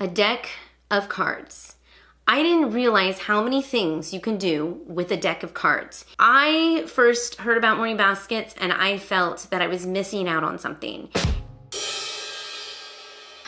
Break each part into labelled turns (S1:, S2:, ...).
S1: A deck of cards. I didn't realize how many things you can do with a deck of cards. I first heard about morning baskets and I felt that I was missing out on something.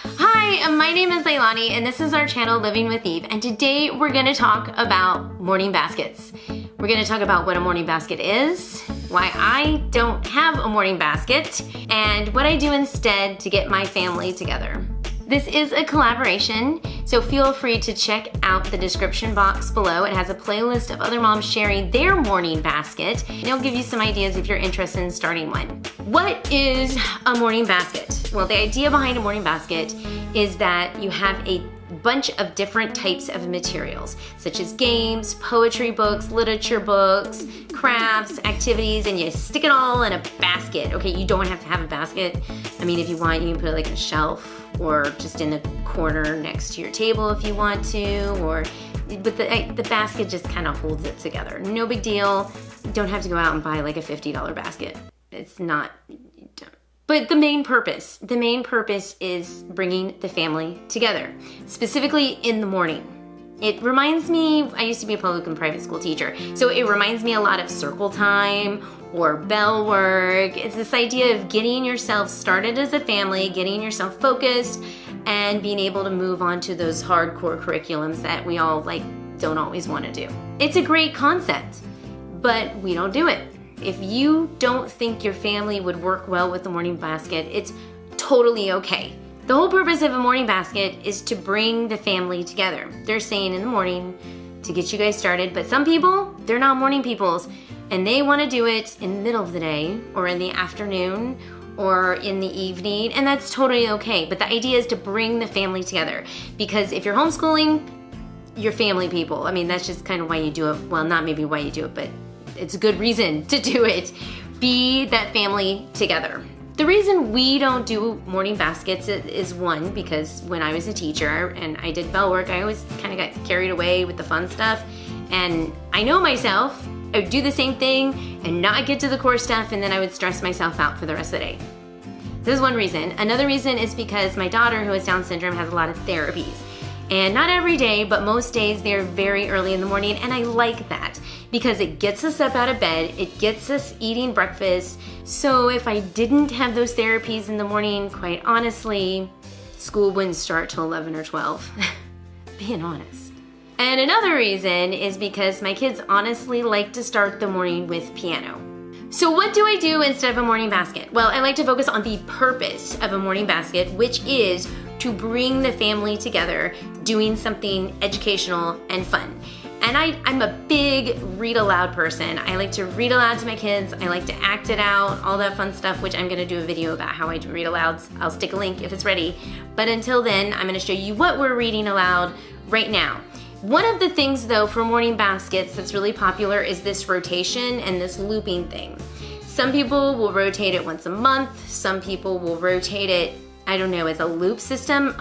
S1: Hi, my name is Leilani and this is our channel Living with Eve, and today we're gonna talk about morning baskets. We're gonna talk about what a morning basket is, why I don't have a morning basket, and what I do instead to get my family together. This is a collaboration, so feel free to check out the description box below. It has a playlist of other moms sharing their morning basket, and it'll give you some ideas if you're interested in starting one. What is a morning basket? Well, the idea behind a morning basket is that you have a bunch of different types of materials, such as games, poetry books, literature books, crafts, activities, and you stick it all in a basket. Okay, you don't have to have a basket. I mean, if you want, you can put it like on a shelf or just in the corner next to your table if you want to, but the basket just kind of holds it together. No big deal. You don't have to go out and buy like a $50 basket. It's not, but the main purpose is bringing the family together, specifically in the morning. It reminds me, I used to be a public and private school teacher, so it reminds me a lot of circle time or bell work. It's this idea of getting yourself started as a family, getting yourself focused, and being able to move on to those hardcore curriculums that we all don't always want to do. It's a great concept, but we don't do it. If you don't think your family would work well with the morning basket, it's totally okay. The whole purpose of a morning basket is to bring the family together. They're saying in the morning to get you guys started, but some people, they're not morning peoples, and they want to do it in the middle of the day or in the afternoon or in the evening, and that's totally okay. But the idea is to bring the family together, because if you're homeschooling, you're family people. I mean, that's just kind of why you do it. Well, not maybe why you do it, but it's a good reason to do it. Be that family together. The reason we don't do morning baskets is one, because when I was a teacher and I did bell work, I always kind of got carried away with the fun stuff. And I know myself, I would do the same thing and not get to the core stuff, and then I would stress myself out for the rest of the day. This is one reason. Another reason is because my daughter, who has Down syndrome, has a lot of therapies. And not every day, but most days they're very early in the morning, and I like that because it gets us up out of bed, it gets us eating breakfast. So if I didn't have those therapies in the morning, quite honestly, school wouldn't start till 11 or 12, being honest. And another reason is because my kids honestly like to start the morning with piano. So what do I do instead of a morning basket? Well, I like to focus on the purpose of a morning basket, which is to bring the family together, doing something educational and fun. And I'm a big read aloud person. I like to read aloud to my kids. I like to act it out, all that fun stuff, which I'm gonna do a video about how I read aloud. I'll stick a link if it's ready. But until then, I'm gonna show you what we're reading aloud right now. One of the things though for morning baskets that's really popular is this rotation and this looping thing. Some people will rotate it once a month. Some people will rotate it, I don't know, as a loop system.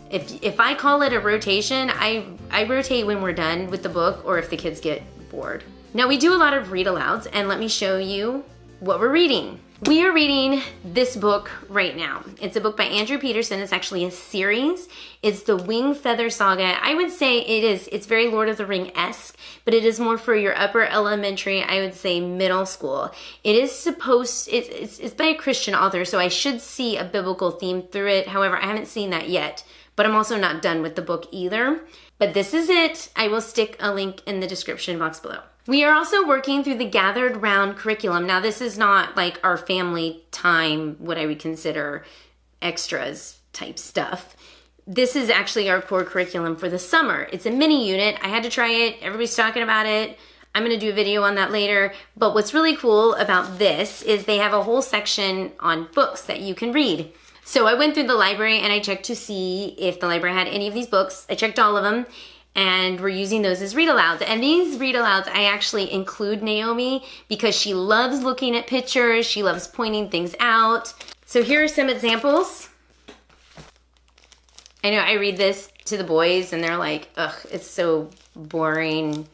S1: If I call it a rotation, I rotate when we're done with the book or if the kids get bored. Now we do a lot of read alouds, and let me show you what we're reading. We are reading this book right now. It's a book by Andrew Peterson. It's actually a series. It's the Wing Feather Saga. I would say it's very Lord of the Ring-esque, but it is more for your upper elementary, I would say middle school. It's by a Christian author, so I should see a biblical theme through it. However, I haven't seen that yet, but I'm also not done with the book either. But this is it. I will stick a link in the description box below. We are also working through the Gathered Round curriculum. Now, this is not like our family time, what I would consider extras type stuff. This is actually our core curriculum for the summer. It's a mini unit. I had to try it. Everybody's talking about it. I'm gonna do a video on that later. But what's really cool about this is they have a whole section on books that you can read. So I went through the library and I checked to see if the library had any of these books. I checked all of them, and we're using those as read alouds. And these read alouds, I actually include Naomi because she loves looking at pictures. She loves pointing things out. So here are some examples. I know I read this to the boys and they're like, ugh, it's so boring.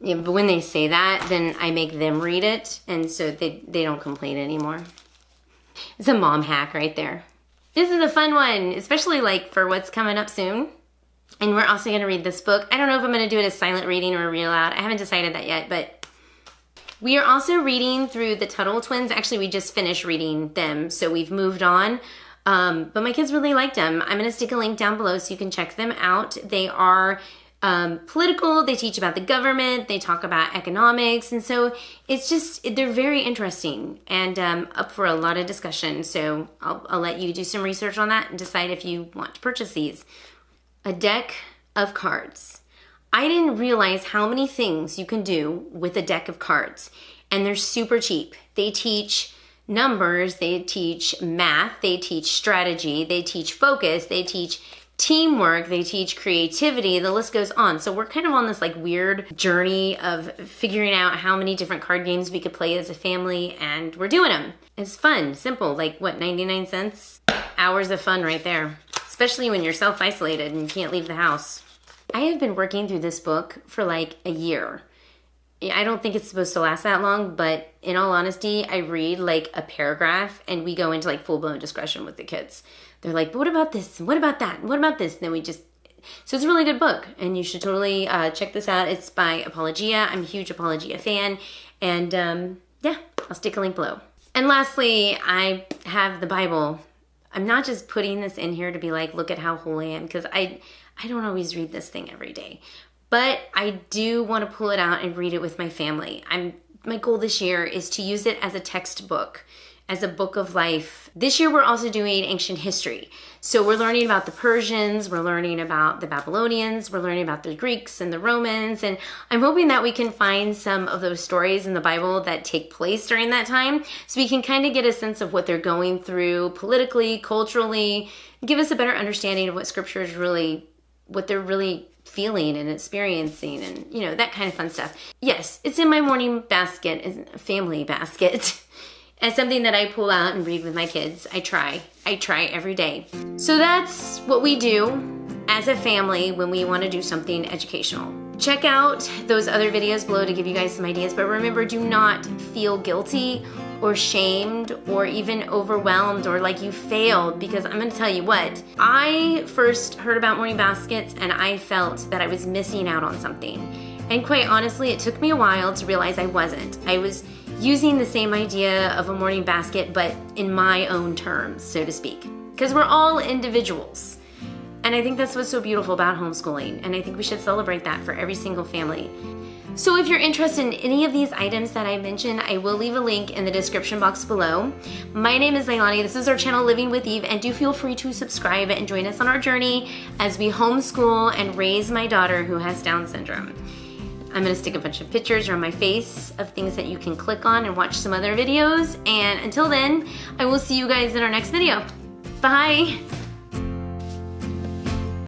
S1: Yeah, but when they say that, then I make them read it, and so they don't complain anymore. It's a mom hack right there. This is a fun one, especially like for what's coming up soon. And we're also gonna read this book. I don't know if I'm gonna do it as silent reading or read aloud. I haven't decided that yet, but we are also reading through the Tuttle twins. Actually, we just finished reading them, so we've moved on. But my kids really liked them. I'm gonna stick a link down below so you can check them out. They are political, they teach about the government, they talk about economics, and so it's just, they're very interesting and up for a lot of discussion. So I'll let you do some research on that and decide if you want to purchase these. A deck of cards. I didn't realize how many things you can do with a deck of cards, and they're super cheap. They teach numbers, they teach math, they teach strategy, they teach focus, they teach teamwork, they teach creativity, the list goes on. So we're kind of on this like weird journey of figuring out how many different card games we could play as a family, and we're doing them. It's fun, simple, like what, 99 cents? Hours of fun right there, especially when you're self-isolated and you can't leave the house. I have been working through this book for like a year. I don't think it's supposed to last that long, but in all honesty, I read like a paragraph and we go into like full-blown discussion with the kids. They're like, but what about this? What about that? What about this? And then we just, so it's a really good book and you should totally check this out. It's by Apologia. I'm a huge Apologia fan. And yeah, I'll stick a link below. And lastly, I have the Bible. I'm not just putting this in here to be like, look at how holy I am, because I don't always read this thing every day. But I do want to pull it out and read it with my family. My goal this year is to use it as a textbook, as a book of life. This year we're also doing ancient history. So we're learning about the Persians, we're learning about the Babylonians, we're learning about the Greeks and the Romans, and I'm hoping that we can find some of those stories in the Bible that take place during that time so we can kind of get a sense of what they're going through politically, culturally, give us a better understanding of what scripture is really, what they're really feeling and experiencing, and you know, that kind of fun stuff. Yes, it's in my morning basket, as a family basket, as something that I pull out and read with my kids. I try every day. So that's what we do as a family when we want to do something educational. Check out those other videos below to give you guys some ideas, but remember, do not feel guilty or shamed or even overwhelmed or like you failed, because I'm gonna tell you what, I first heard about morning baskets and I felt that I was missing out on something. And quite honestly, it took me a while to realize I wasn't. I was using the same idea of a morning basket, but in my own terms, so to speak, because we're all individuals. And I think that's what's so beautiful about homeschooling, and I think we should celebrate that for every single family. So if you're interested in any of these items that I mentioned, I will leave a link in the description box below. My name is Leilani, this is our channel Living with Eve, and do feel free to subscribe and join us on our journey as we homeschool and raise my daughter who has Down syndrome. I'm gonna stick a bunch of pictures around my face of things that you can click on and watch some other videos, and until then, I will see you guys in our next video. Bye!